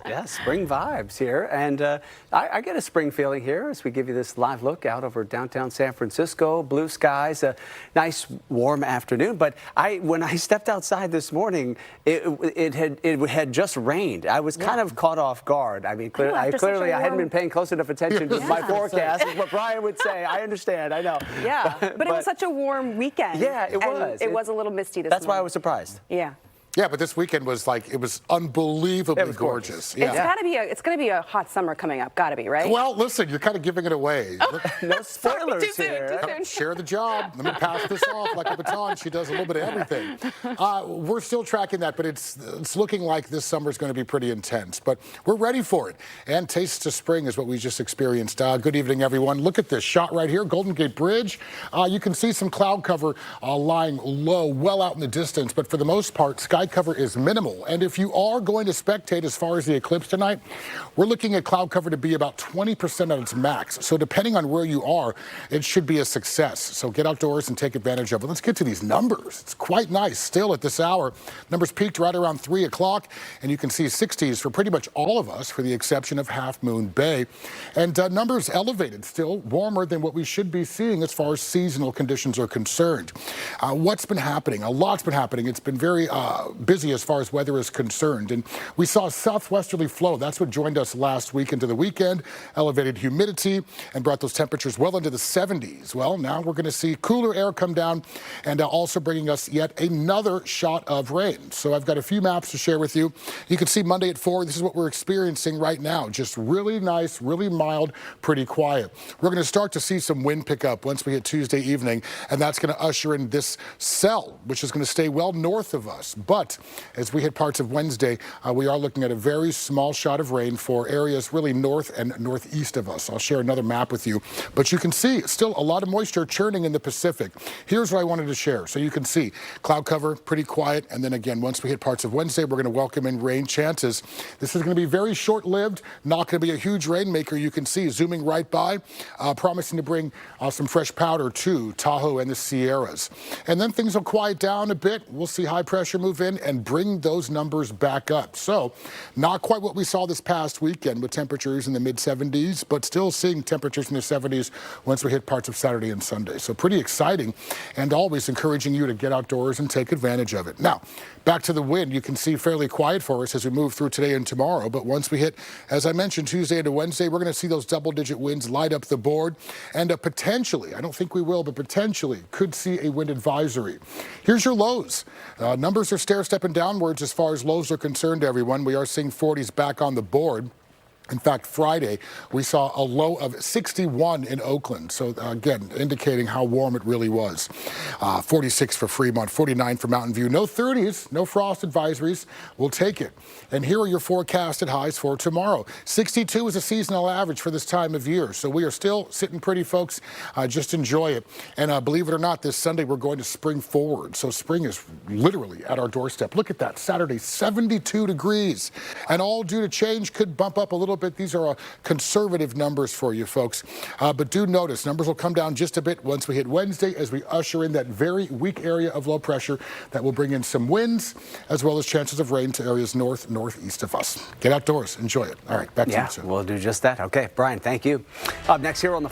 Yeah, spring vibes here. And I get a spring feeling here as we give you this live look out over downtown San Francisco. Blue skies, a nice warm afternoon. But when I stepped outside this morning, it had just rained. I was kind of caught off guard. I mean, clearly I hadn't been paying close enough attention to my forecast, is what Brian would say. I understand, I know. Yeah, but it was such a warm weekend. Yeah, it was. It was a little misty this morning. That's why I was surprised. Yeah. Yeah, but this weekend was it was unbelievably gorgeous. Yeah. It's gonna be a hot summer coming up. Gotta be, right? Well, listen, you're kind of giving it away. No spoilers too soon, here. too soon. Share the job. Let me pass this off like a baton. She does a little bit of everything. We're still tracking that, but it's looking like this summer is going to be pretty intense. But we're ready for it. And Tastes of Spring is what we just experienced. Good evening, everyone. Look at this shot right here, Golden Gate Bridge. You can see some cloud cover lying low, well out in the distance. But for the most part, sky cover is minimal. And if you are going to spectate as far as the eclipse tonight, we're looking at cloud cover to be about 20% at its max. So depending on where you are, it should be a success. So get outdoors and take advantage of it. Let's get to these numbers. It's quite nice still at this hour. Numbers peaked right around 3 o'clock, and you can see 60s for pretty much all of us, for the exception of Half Moon Bay. And numbers elevated, still warmer than what we should be seeing as far as seasonal conditions are concerned. What's been happening? A lot's been happening. It's been very busy as far as weather is concerned. And we saw a southwesterly flow. That's what joined us last week into the weekend, elevated humidity, and brought those temperatures well into the 70s. Well, now we're going to see cooler air come down and also bringing us yet another shot of rain. So I've got a few maps to share with you. You can see Monday at 4. This is what we're experiencing right now. Just really nice, really mild, pretty quiet. We're going to start to see some wind pick up once we hit Tuesday evening, and that's going to usher in this cell, which is going to stay well north of us. But as we hit parts of Wednesday, we are looking at a very small shot of rain for areas really north and northeast of us. I'll share another map with you, but you can see still a lot of moisture churning in the Pacific. Here's what I wanted to share. So you can see cloud cover, pretty quiet, and then again, once we hit parts of Wednesday, we're going to welcome in rain chances. This is going to be very short-lived, not going to be a huge rainmaker. You can see zooming right by, promising to bring some fresh powder to Tahoe and the Sierras. And then things will quiet down a bit. We'll see high pressure move in and bring those numbers back up. So not quite what we saw this past weekend with temperatures in the mid-70s, but still seeing temperatures in the 70s once we hit parts of Saturday and Sunday. So pretty exciting, and always encouraging you to get outdoors and take advantage of it. Now, back to the wind. You can see fairly quiet for us as we move through today and tomorrow. But once we hit, as I mentioned, Tuesday into Wednesday, we're going to see those double-digit winds light up the board. And potentially, I don't think we will, but potentially could see a wind advisory. Here's your lows. Numbers are stair-stepping downwards as far as lows are concerned, everyone. We are seeing 40s back on the board. In fact, Friday, we saw a low of 61 in Oakland. So, again, indicating how warm it really was. 46 for Fremont, 49 for Mountain View. No 30s, no frost advisories. We'll take it. And here are your forecasted highs for tomorrow. 62 is a seasonal average for this time of year. So we are still sitting pretty, folks. Just enjoy it. And believe it or not, this Sunday, we're going to spring forward. So spring is literally at our doorstep. Look at that. Saturday, 72 degrees. And all due to change could bump up a little bit. These are conservative numbers for you folks, but do notice numbers will come down just a bit once we hit Wednesday as we usher in that very weak area of low pressure that will bring in some winds as well as chances of rain to areas northeast of us. Get outdoors, enjoy it. All right, back to you, sir. We'll do just that. Okay, Brian, thank you. Up next here on the